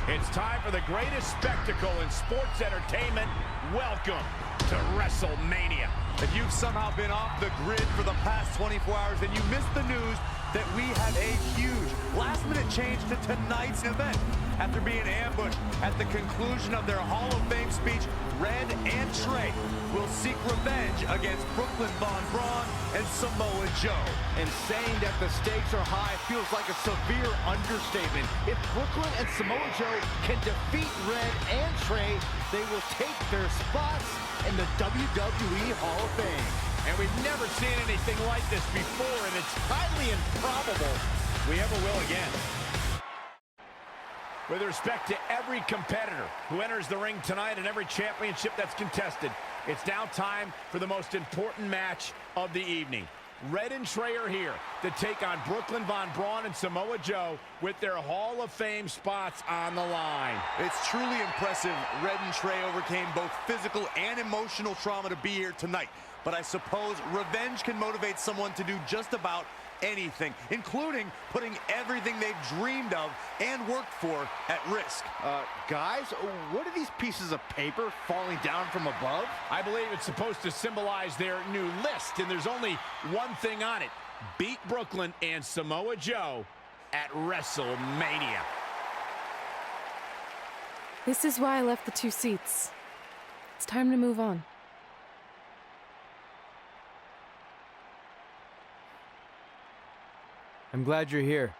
It's time for the greatest spectacle in sports entertainment. Welcome to Wrestlemania. If you've somehow been off the grid for the past 24 hours, then you missed the news that we have a huge last-minute change to tonight's event. After being ambushed at the conclusion of their Hall of Fame speech, Red and Trey will seek revenge against Brooklyn Von Braun and Samoa Joe. And saying that the stakes are high feels like a severe understatement. If Brooklyn and Samoa Joe can defeat Red and Trey, they will take their spots in the WWE Hall of Fame. And we've never seen anything like this before, and it's highly improbable we ever will again. With respect to every competitor who enters the ring tonight and every championship that's contested, it's now time for the most important match of the evening. Red and Trey are here to take on Brooklyn Von Braun and Samoa Joe with their Hall of Fame spots on the line. It's truly impressive Red and Trey overcame both physical and emotional trauma to be here tonight. But I suppose revenge can motivate someone to do just about anything, including putting everything they've dreamed of and worked for at risk. Guys, what are these pieces of paper falling down from above? I believe it's supposed to symbolize their new list, and there's only one thing on it. Beat Brooklyn and Samoa Joe at Wrestlemania. This is why I left the 2 seats. It's time to move on. I'm glad you're here.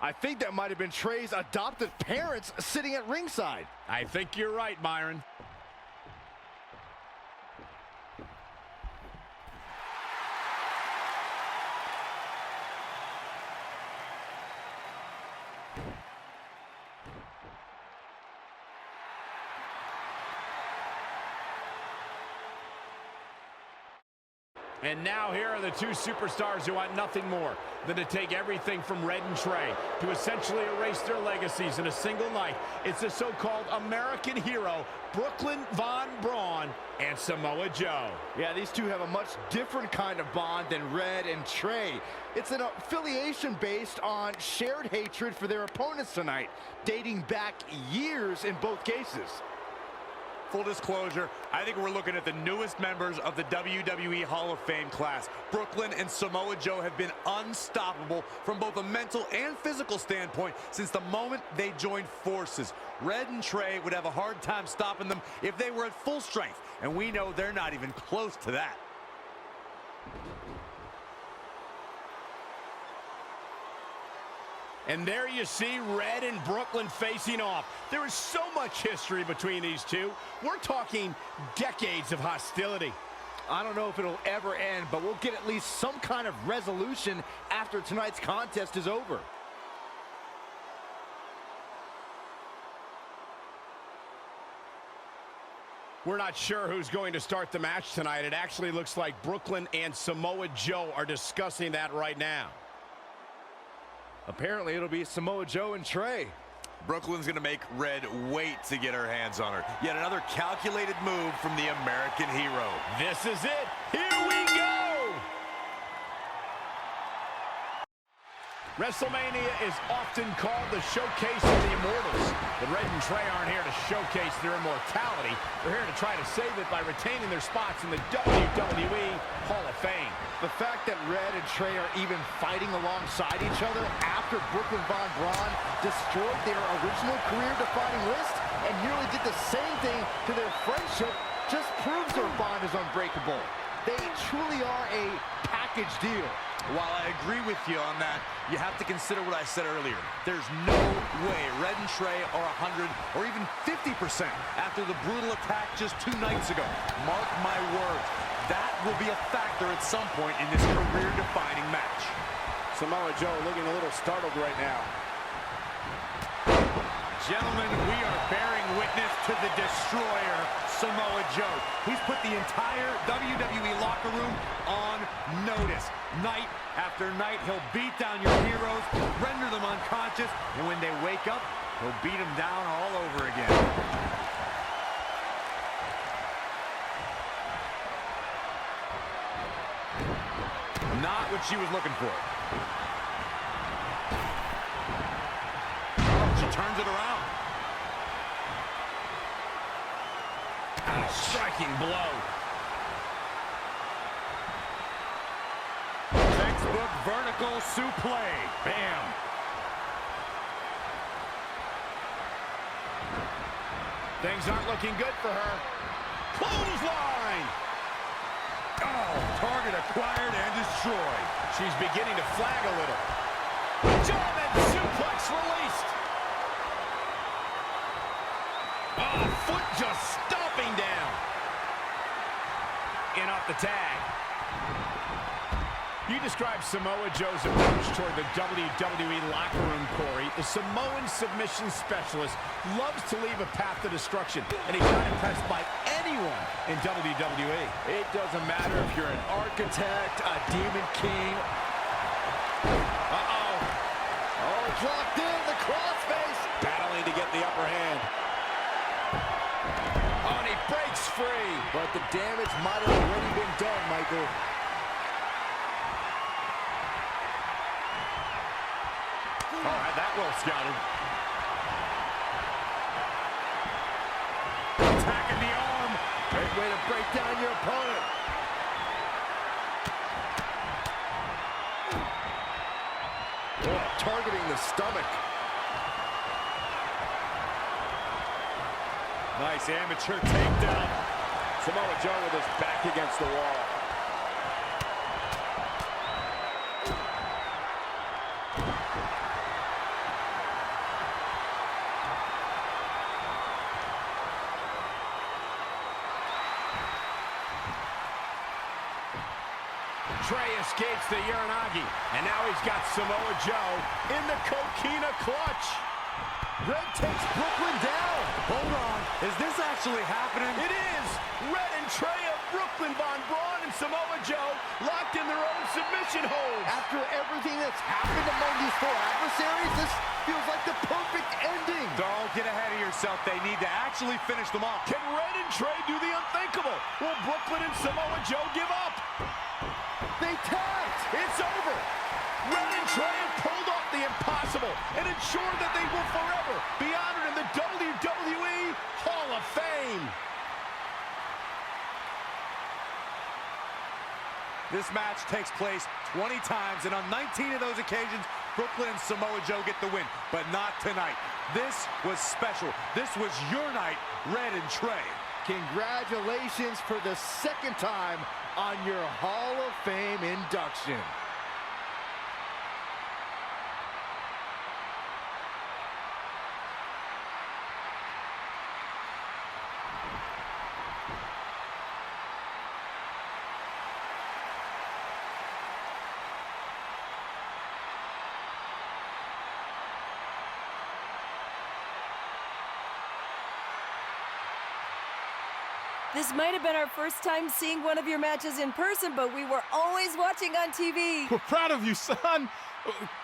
I think that might have been Trey's adopted parents sitting at ringside. I think you're right, Myron. And now here are the 2 superstars who want nothing more than to take everything from Red and Trey to essentially erase their legacies in a single night. It's the so-called American hero, Brooklyn Von Braun and Samoa Joe. Yeah, these two have a much different kind of bond than Red and Trey. It's an affiliation based on shared hatred for their opponents tonight, dating back years in both cases. Full disclosure, I think we're looking at the newest members of the WWE Hall of Fame class. Brooklyn and Samoa Joe have been unstoppable from both a mental and physical standpoint since the moment they joined forces. Red and Trey would have a hard time stopping them if they were at full strength, and we know they're not even close to that. And there you see Red and Brooklyn facing off. There is so much history between these two. We're talking decades of hostility. I don't know if it'll ever end, but we'll get at least some kind of resolution after tonight's contest is over. We're not sure who's going to start the match tonight. It actually looks like Brooklyn and Samoa Joe are discussing that right now. Apparently, it'll be Samoa Joe and Trey. Brooklyn's going to make Red wait to get her hands on her. Yet another calculated move from the American hero. This is it. Here we go. Wrestlemania is often called the showcase of the immortals. But Red and Trey aren't here to showcase their immortality. They're here to try to save it by retaining their spots in the WWE Hall of Fame. The fact that Red and Trey are even fighting alongside each other after Brooklyn Von Braun destroyed their original career-defining list and nearly did the same thing to their friendship just proves their bond is unbreakable. They truly are a package deal. While I agree with you on that, you have to consider what I said earlier. There's no way Red and Trey are 100 or even 50% after the brutal attack just 2 nights ago. Mark my words, that will be a factor at some point in this career-defining match. Samoa Joe looking a little startled right now. Gentlemen, we are bearing witness to the destroyer, Samoa Joe. He's put the entire WWE locker room on notice. Night after night, he'll beat down your heroes, render them unconscious, and when they wake up, he'll beat them down all over again. Not what she was looking for. She turns it around. A striking blow. Textbook vertical suplex. Bam. Things aren't looking good for her. Clothesline! Oh, target acquired and destroyed. She's beginning to flag a little. German suplex released. Oh, foot just stomping down. In off the tag. You described Samoa Joe's approach toward the WWE locker room, Corey. The Samoan submission specialist loves to leave a path to destruction, and he's not impressed by anyone in WWE. It doesn't matter if you're an architect, a demon king. Uh-oh. Oh, it's locked in, the crossface. Battling to get the upper hand. Oh, and he breaks free. But the damage might have already been done, Michael. All right, that well scouted. Attacking the arm. Great way to break down your opponent. Oh, targeting the stomach. Nice amateur takedown. Samoa Joe with his back against the wall. Trey escapes the Uranagi, and now he's got Samoa Joe in the Coquina clutch. Red takes Brooklyn down. Hold on. Is this actually happening? It is. Red and Trey of Brooklyn Von Braun and Samoa Joe locked in their own submission holds. After everything that's happened among these four adversaries, this feels like the perfect ending. Don't get ahead of yourself. They need to actually finish them off. Can Red and Trey do the unthinkable? Will Brooklyn and Samoa Joe give up? They tagged. It's over. Red and Trey have pulled off the impossible and ensured that they will forever be honored in the WWE Hall of Fame. This match takes place 20 times, and on 19 of those occasions, Brooklyn and Samoa Joe get the win, but not tonight. This was special. This was your night, Red and Trey. Congratulations for the second time on your Hall of Fame induction. This might have been our first time seeing one of your matches in person, but we were always watching on TV. We're proud of you, son.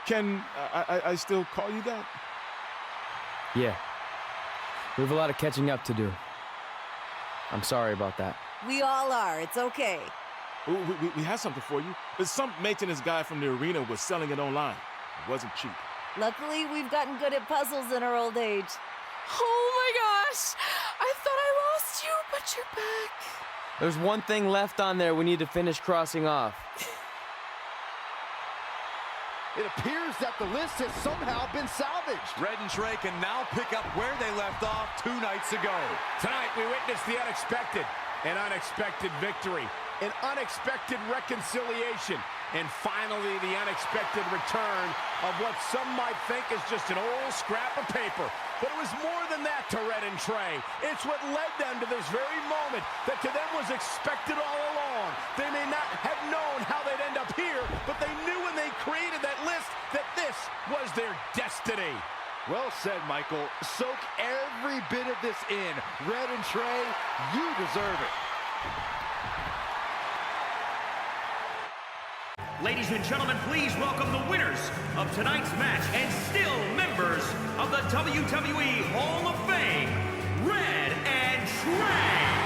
Can I still call you that? Yeah. We have a lot of catching up to do. I'm sorry about that. We all are. It's okay. We have something for you. Some maintenance guy from the arena was selling it online. It wasn't cheap. Luckily, we've gotten good at puzzles in our old age. Oh my gosh! I thought I lost you, but you're back. There's one thing left on there we need to finish crossing off. It appears that the list has somehow been salvaged. Red and Trey can now pick up where they left off 2 nights ago. Tonight, we witnessed the unexpected, an unexpected victory, an unexpected reconciliation, and finally the unexpected return of what some might think is just an old scrap of paper. But it was more than that to Red and Trey. It's what led them to this very moment that to them was expected all along. They may not have known how they'd end up here, but they knew when they created that list that this was their destiny. Well said, Michael. Soak every bit of this in. Red and Trey, you deserve it. Ladies and gentlemen, please welcome the winners of tonight's match and still members of the WWE Hall of Fame, Red and Trey.